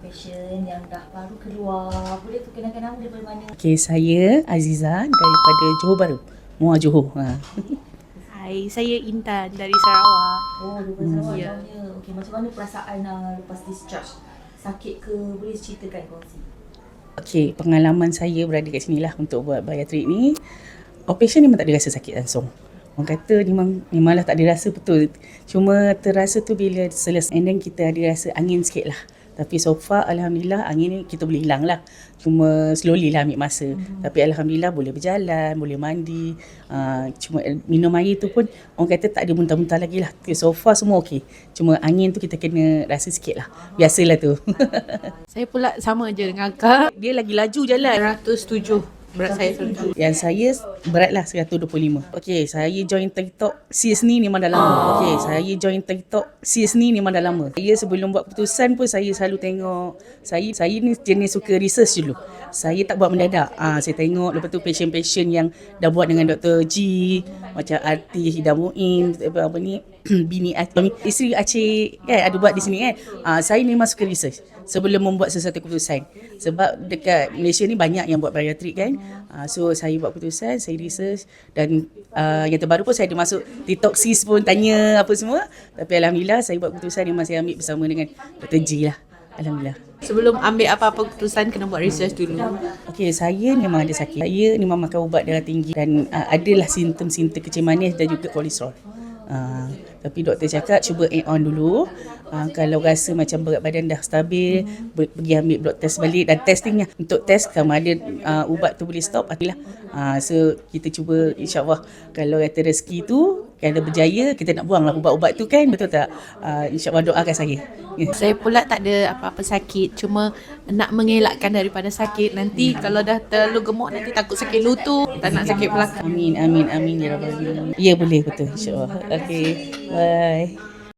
passion yang dah baru keluar. Boleh perkenalkan nama daripada mana? Okay, saya Aziza daripada Johor Bahru, Muar Johor. Hai, saya Intan dari Sarawak. Oh, daripada Sarawak jauhnya. Okey, macam mana perasaan lepas discharge? Sakit ke? Boleh ceritakan kongsi? Okay, pengalaman saya berada kat sini lah untuk buat bariatrik ni. Operation ni memang tak ada rasa sakit langsung. Orang kata memanglah tak ada rasa betul. Cuma terasa tu bila selesai. And then kita ada rasa angin sikit lah. Tapi so far Alhamdulillah angin ni kita boleh hilang lah. Cuma slowly lah ambil masa. Tapi Alhamdulillah boleh berjalan, boleh mandi. Cuma minum air tu pun orang kata tak ada muntah-muntah lagi lah. So far semua okey. Cuma angin tu kita kena rasa sikit lah. Biasalah tu. Saya pula sama je dengan Kak. Dia lagi laju jalan. 107 berat saya 107. Yang saya beratlah 125. Okey, saya join TikTok sis ni memang dah lama. Okey, saya join TikTok sis ni memang dah lama. Saya sebelum buat keputusan pun saya selalu tengok. Saya ni jenis suka research dulu. Saya tak buat mendadak. Saya tengok lepas tu patient-patient yang dah buat dengan Dr. G, macam artis Ida Muin, apa ni, bini isteri Aceh kan ada buat di sini kan. Saya memang suka research sebelum membuat sesuatu keputusan. Sebab dekat Malaysia ni banyak yang buat bariatrik kan. So saya buat keputusan, saya research dan yang terbaru pun saya ada masuk TikTok sis pun tanya apa semua. Tapi Alhamdulillah saya buat keputusan yang masih ambil bersama dengan Dr. G lah. Alhamdulillah. Sebelum ambil apa-apa keputusan kena buat research dulu. Okey, saya memang ada sakit. Saya memang makan ubat darah tinggi dan adalah simptom-simptom kencing manis dan juga kolesterol. Tapi doktor cakap cuba add on dulu. Kalau rasa macam berat badan dah stabil, pergi ambil blood test balik dan testingnya. Untuk test sama ada ubat tu boleh stop adalah. So kita cuba insya-Allah kalau kata rezeki tu kalau berjaya kita nak buanglah ubat-ubat tu kan, betul tak? InsyaAllah doakan saya. Saya pula tak ada apa-apa sakit. Cuma nak mengelakkan daripada sakit. Nanti kalau dah terlalu gemuk nanti takut sakit lutut. Tak nak sakit belakang. Amin, amin, amin ya Rabbal Alamin. Ya boleh betul insya-Allah. Okey. Bye.